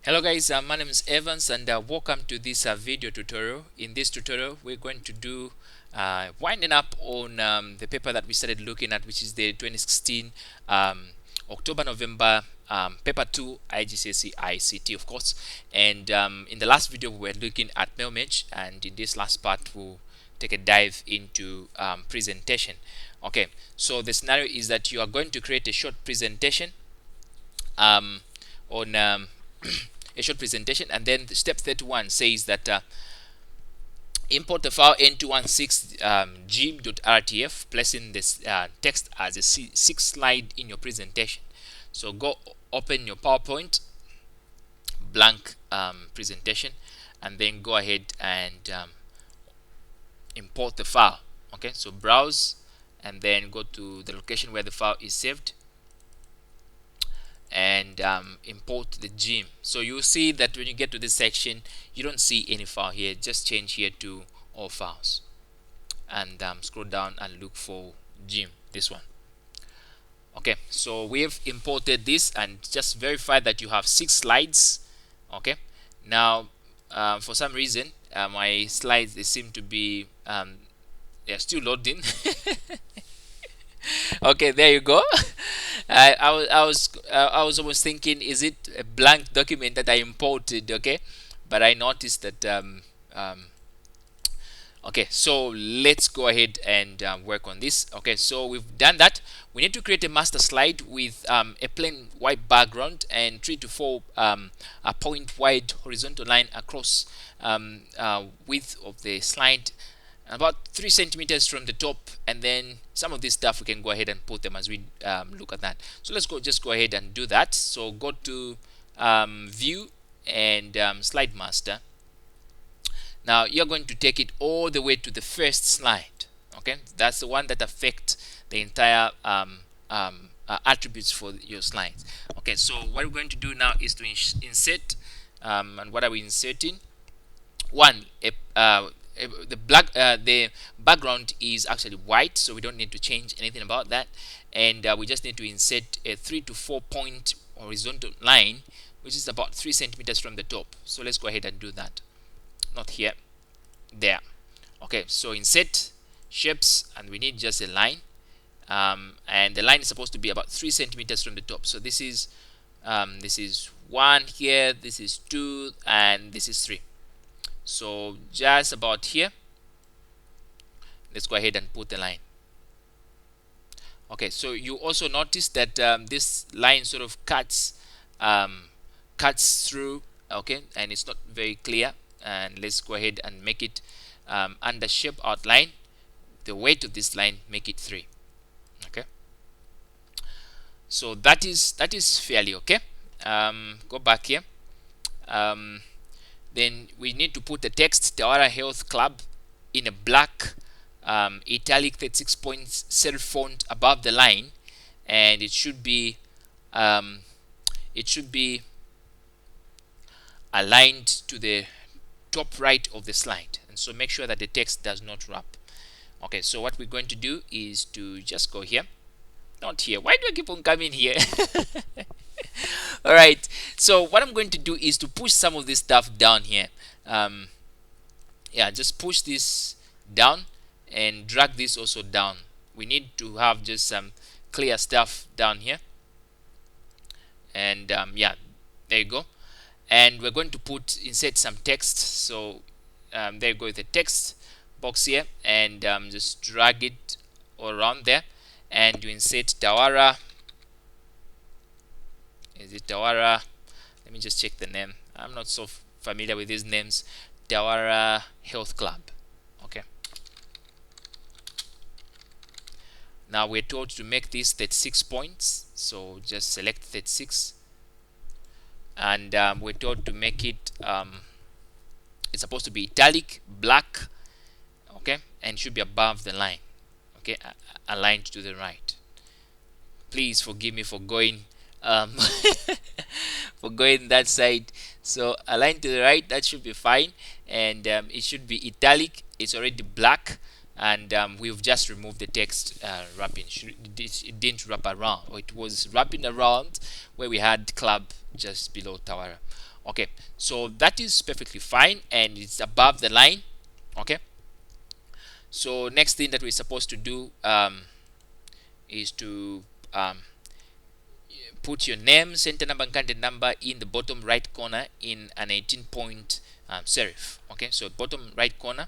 Hello guys, my name is Evans and welcome to this video tutorial. In this tutorial we're going to do winding up on the paper that we started looking at, which is the 2016 October-November paper 2 IGCSE ICT, of course. And in the last video we were looking at mailmage, and in this last part we'll take a dive into presentation. Okay, so the scenario is that you are going to create a short presentation on a short presentation, and then the step 31 says that import the file n216 gem.rtf, placing this text as a 6 slide in your presentation. So go open your PowerPoint blank presentation, and then go ahead and import the file. Okay, so browse and then go to the location where the file is saved and import the gem. So you'll see that when you get to this section you don't see any file here. Just change here to all files and scroll down and look for gem, this one. Okay, so we've imported this, and just verify that you have 6 slides. Okay, now for some reason my slides, they seem to be they're still loading. Okay, there you go. I was almost thinking, is it a blank document that I imported? Okay, but I noticed that okay, so let's go ahead and work on this. Okay, so we've done that. We need to create a master slide with a plain white background and 3 to 4 a point wide horizontal line across width of the slide, about 3 centimeters from the top, and then some of this stuff we can go ahead and put them as we look at that. So let's just go ahead and do that. So go to view and slide master. Now you're going to take it all the way to the first slide. Okay, that's the one that affects the entire attributes for your slides. Okay, so what we're going to do now is to insert and what are we inserting? One, the background is actually white, so we don't need to change anything about that, and we just need to insert a 3 to 4 point horizontal line, which is about 3 centimeters from the top. So let's go ahead and do that. Not here, there. Okay, so insert shapes, and we need just a line, and the line is supposed to be about 3 centimeters from the top. So this is 1 here, this is 2, and this is 3. So just about here, let's go ahead and put the line. Okay, so you also notice that this line sort of cuts through, okay, and it's not very clear. And let's go ahead and make it under shape outline. The weight of this line, make it 3. Okay, so that is fairly okay. Go back here. Then we need to put the text Tawara Health Club in a black italic 36 points serif font above the line, and it should be aligned to the top right of the slide, and so make sure that the text does not wrap. Okay, so what we're going to do is to just go here, not here. Why do I keep on coming here? All right, so what I'm going to do is to push some of this stuff down here. Yeah, just push this down and drag this also down. We need to have just some clear stuff down here, and yeah, there you go. And we're going to insert some text. So there you go with the text box here, and just drag it all around there, and you insert Tawara. Is it Tawara? Let me just check the name. I'm not so familiar with these names. Tawara Health Club. Okay. Now we're told to make this 36 points, so just select 36, and we're told to make it it's supposed to be italic, black, okay, and should be above the line, okay, aligned to the right. Please forgive me for going for going that side. So aligned to the right, that should be fine, and it should be italic. It's already black, and we've just removed the text wrapping. It didn't wrap around, or it was wrapping around where we had club just below Tawara. Okay, so that is perfectly fine, and it's above the line. Okay, so next thing that we're supposed to do is to put your name, center number, and contact number in the bottom right corner in an 18-point serif. Okay, so bottom right corner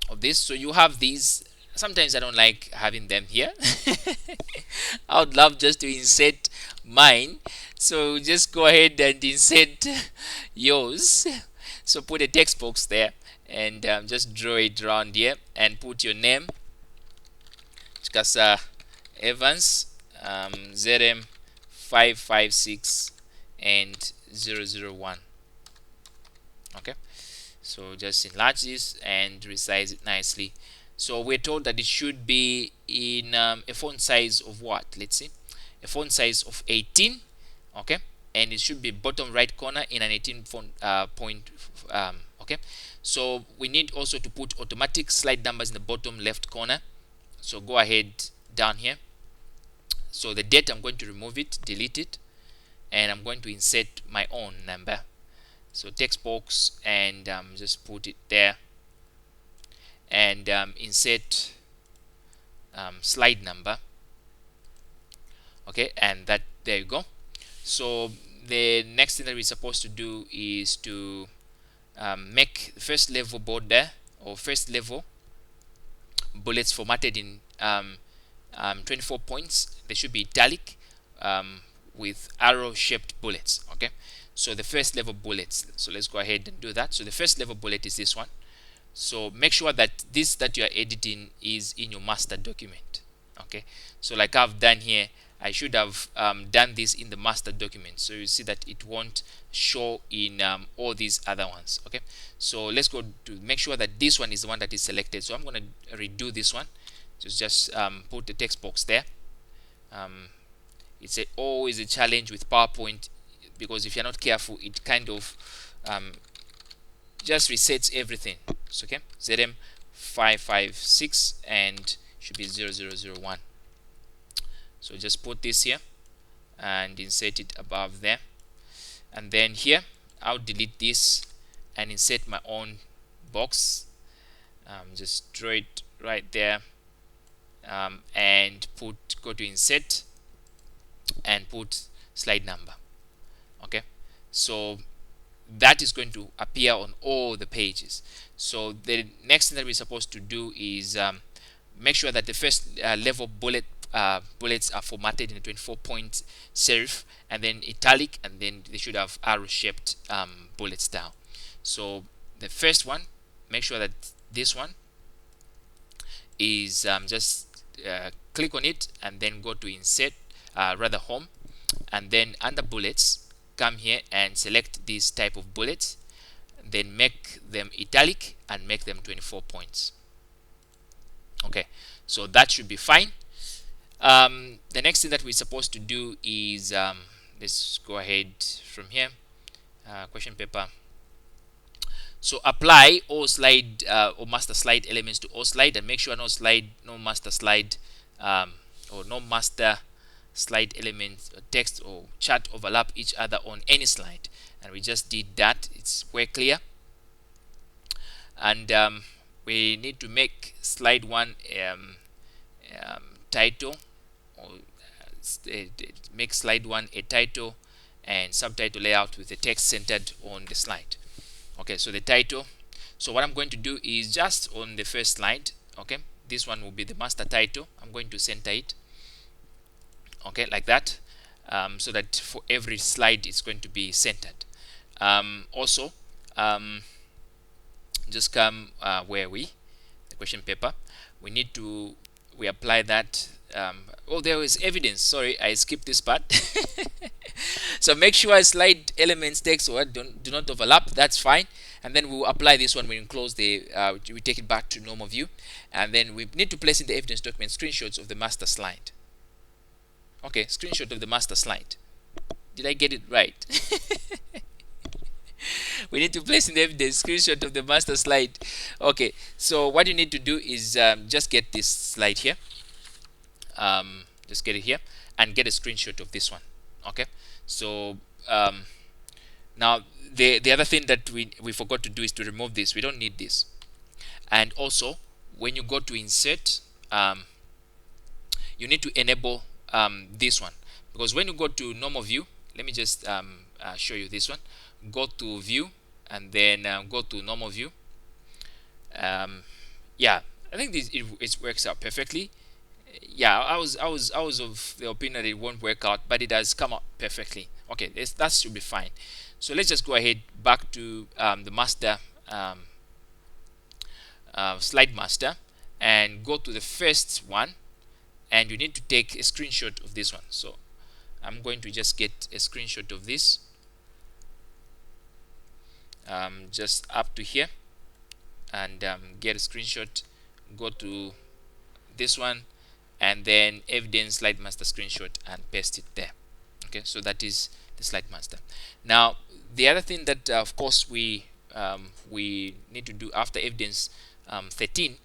of this. So you have these. Sometimes I don't like having them here. I would love just to insert mine. So just go ahead and insert yours. So put a text box there, and just draw it around here and put your name, Chikasa Evans, ZM 556 and 001. Okay, so just enlarge this and resize it nicely. So we're told that it should be in a font size of what? Let's see, a font size of 18. Okay, and it should be bottom right corner in an 18 font point. Okay, so we need also to put automatic slide numbers in the bottom left corner. So go ahead down here. So the date, I'm going to remove it, delete it, and I'm going to insert my own number. So text box, and just put it there, and insert slide number. Okay, and that, there you go. So the next thing that we're supposed to do is to make first level border, or first level bullets formatted in 24 points. They should be italic with arrow shaped bullets. Okay, so the first level bullets, so let's go ahead and do that. So the first level bullet is this one. So make sure that this that you are editing is in your master document. Okay, so like I've done here, I should have done this in the master document, so you see that it won't show in all these other ones. Okay, so let's go to make sure that this one is the one that is selected. So I'm going to redo this one. Just put the text box there. It's always a challenge with PowerPoint, because if you're not careful, it kind of just resets everything. So okay, ZM 556 and should be 0001. So just put this here and insert it above there, and then here I'll delete this and insert my own box. Just draw it right there, and go to insert and put slide number. Okay, so that is going to appear on all the pages. So the next thing that we're supposed to do is make sure that the first level bullets are formatted in a 24-point serif, and then italic, and then they should have arrow shaped bullets down. So the first one, make sure that this one is just click on it and then go to insert, rather home, and then under bullets, come here and select this type of bullets, then make them italic and make them 24 points. Okay, so that should be fine. The next thing that we're supposed to do is let's go ahead from here, question paper. So apply all slide or master slide elements to all slide, and make sure no master slide or no master slide elements, text or chart overlap each other on any slide. And we just did that. It's way clear. And we need to make slide 1 title, or make slide 1 a title and subtitle layout with the text centered on the slide. Okay, so the title, so what I'm going to do is just on the first slide, okay, this one will be the master title. I'm going to center it, okay, like that, so that for every slide it's going to be centered. Also, just come the question paper, we apply that. Oh, there is evidence. Sorry, I skipped this part. So make sure slide elements, text, or do not overlap. That's fine. And then we'll apply this one when we close the. We take it back to normal view, and then we need to place in the evidence document screenshots of the master slide. Okay, screenshot of the master slide. Did I get it right? We need to place in the screenshot of the master slide. Okay, so what you need to do is just get this slide here. Just get it here and get a screenshot of this one. Okay, so now the other thing that we forgot to do is to remove this. We don't need this. And also, when you go to insert, you need to enable this one, because when you go to normal view, let me just show you this one. Go to view and then go to normal view. Yeah, I think it works out perfectly. Yeah, I was of the opinion that it won't work out, but it has come out perfectly. Okay, that should be fine. So let's just go ahead back to the master slide master and go to the first one, and you need to take a screenshot of this one. So I'm going to just get a screenshot of this, just up to here, and get a screenshot. Go to this one, and then evidence slide master screenshot, and paste it there. Okay, so that is the slide master. Now the other thing that of course we need to do after evidence 13,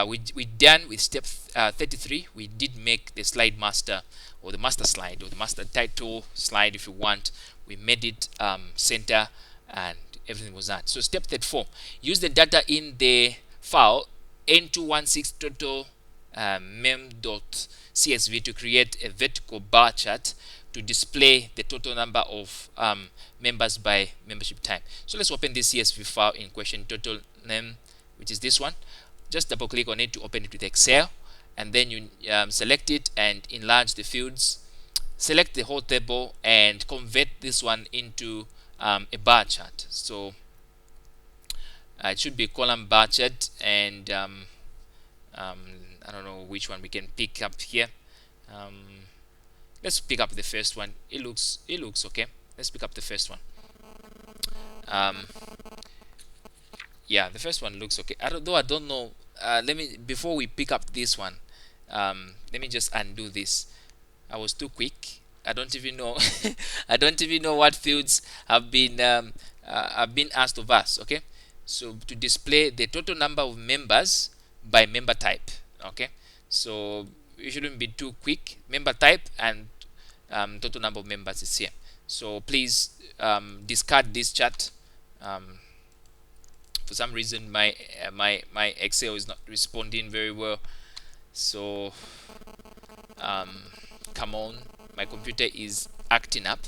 we done with step 33. We did make the slide master, or the master slide, or the master title slide if you want. We made it center, and everything was that. So step 34, use the data in the file n216 total mem.csv to create a vertical bar chart to display the total number of members by membership type. So let's open this CSV file in question, total name, which is this one. Just double click on it to open it with Excel, and then you select it and enlarge the fields. Select the whole table and convert this one into a bar chart. So it should be column bar chart, and I don't know which one we can pick up here. Let's pick up the first one. It looks okay. Let's pick up the first one. Yeah, the first one looks okay. I don't know. Let me, before we pick up this one, let me just undo this. I was too quick. I don't even know. I don't even know what fields have been asked of us. Okay, so to display the total number of members by member type. Okay, so you shouldn't be too quick. Member type and total number of members is here. So please discard this chart. For some reason my Excel is not responding very well. So come on, my computer is acting up.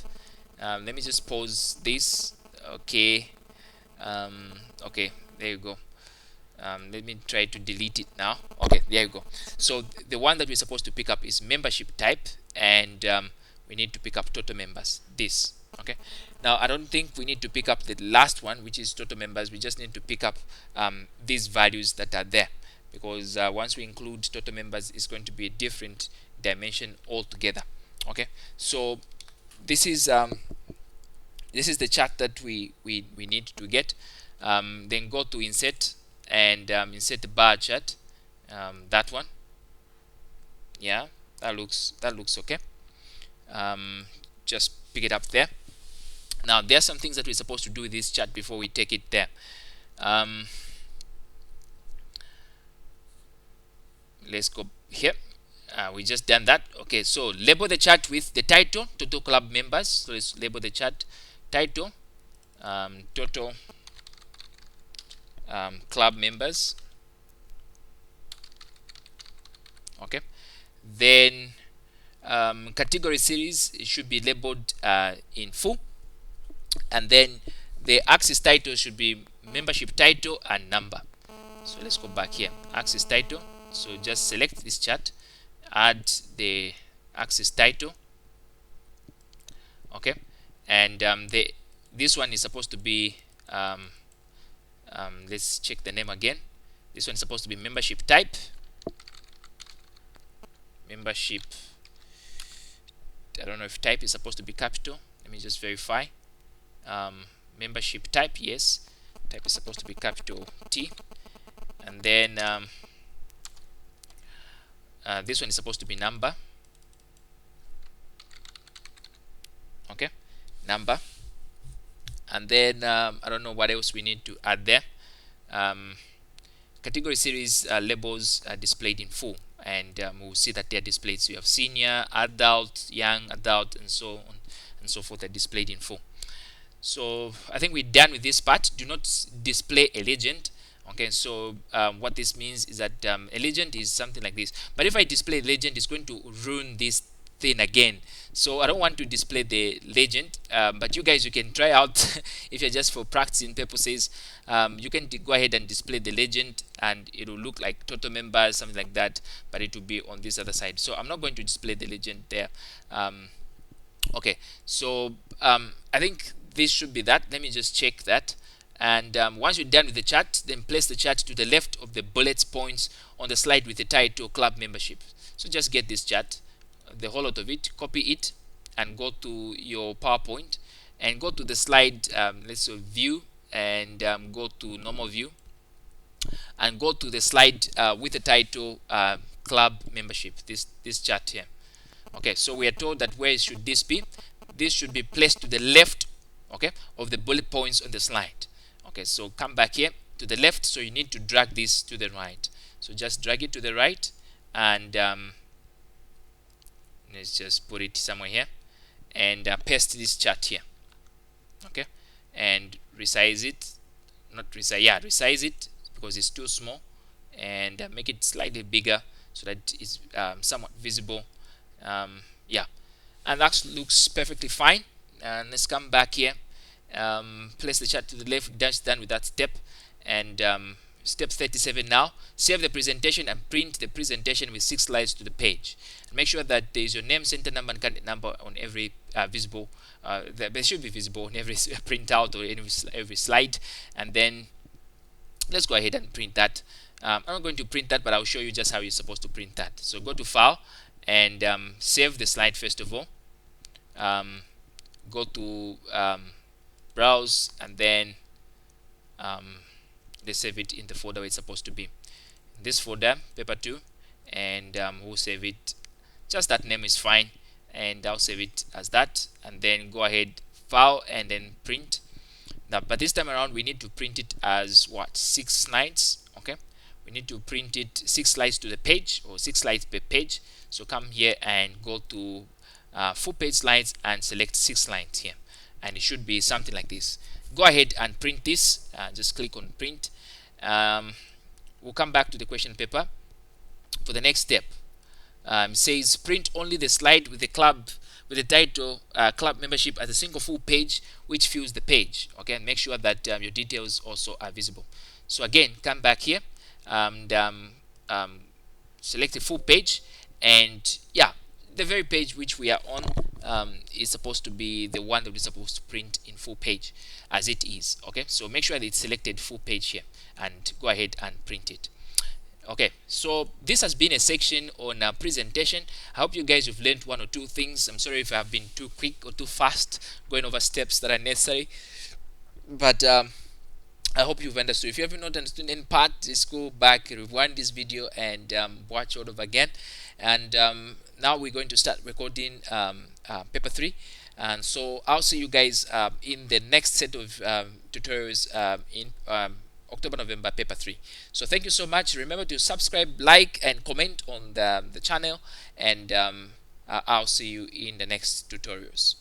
Let me just pause this. Okay, okay, there you go. Let me try to delete it now. Okay, there you go. So the one that we're supposed to pick up is membership type, and we need to pick up total members, this. Okay, now I don't think we need to pick up the last one, which is total members. We just need to pick up these values that are there, because once we include total members, it's going to be a different dimension altogether. Okay, so this is the chart that we need to get. Then go to insert and insert the bar chart, that one. Yeah, that looks okay. Just pick it up there. Now there are some things that we're supposed to do with this chart before we take it there. Let's go here. We just done that. Okay, so label the chart with the title, total club members. So let's label the chart title, total club members. Okay, then category series, it should be labeled in full, and then the axis title should be membership title and number. So let's go back here, axis title. So just select this chart, add the axis title. Okay, and this one is supposed to be let's check the name again. This one is supposed to be membership type, membership. I don't know if type is supposed to be capital. Let me just verify. Membership type, yes, type is supposed to be capital T, and then this one is supposed to be number. Okay, number, And then I don't know what else we need to add there. um, Category series labels are displayed in full, and we'll see that they are displayed. So you have senior, adult, young adult, and so on and so forth are displayed in full. So I think we're done with this part. Do not display a legend. Okay, so what this means is that a legend is something like this, but if I display a legend, it's going to ruin this thing again. So I don't want to display the legend, but you guys, you can try out if you're just for practicing purposes. You can go ahead and display the legend, and it will look like total members, something like that, but it will be on this other side. So I'm not going to display the legend there. Okay, so I think this should be that. Let me just check that. And once you're done with the chart, then place the chart to the left of the bullet points on the slide with the title club membership. So just get this chart, the whole lot of it, copy it, and go to your PowerPoint and go to the slide, let's say view, and go to normal view, and go to the slide with the title club membership, this chart here. Okay, so we are told that where should this be? This should be placed to the left, okay, of the bullet points on the slide. Okay, so come back here to the left, so you need to drag this to the right. So just drag it to the right, and let's just put it somewhere here, and paste this chart here. Okay, and resize it, not resize, yeah, resize it because it's too small, and make it slightly bigger so that it's somewhat visible. Yeah, and that looks perfectly fine. And let's come back here, place the chart to the left. That's done with that step. And step 37 now, save the presentation and print the presentation with 6 slides to the page. And make sure that there is your name, center number, and candidate number on every visible, they should be visible on every printout or every slide. And then let's go ahead and print that. I'm not going to print that, but I'll show you just how you're supposed to print that. So go to file and save the slide first of all. Go to browse, and then let's save it in the folder where it's supposed to be. In this folder, paper 2, and we'll save it, just that name is fine, and I'll save it as that, and then go ahead, file, and then print. Now, but this time around we need to print it as what, 6 slides. Okay, we need to print it 6 slides to the page, or 6 slides per page. So come here and go to full page slides and select 6 slides here, and it should be something like this. Go ahead and print this. Just click on print. We'll come back to the question paper for the next step. It says print only the slide with the club with the title club membership as a single full page which fills the page. Okay, and make sure that your details also are visible. So again, come back here and select the full page, and yeah, the very page which we are on is supposed to be the one that we're supposed to print in full page as it is. Okay, so make sure that it's selected full page here, and go ahead and print it. Okay, so this has been a section on a presentation. I hope you guys have learned 1 or 2 things. I'm sorry if I've been too quick or too fast going over steps that are necessary, but I hope you've understood. If you have not understood any part, just go back, rewind this video, and watch all over again. And now we're going to start recording paper 3, and so I'll see you guys in the next set of tutorials in October, November, paper 3. So thank you so much. Remember to subscribe, like, and comment on the channel, and I'll see you in the next tutorials.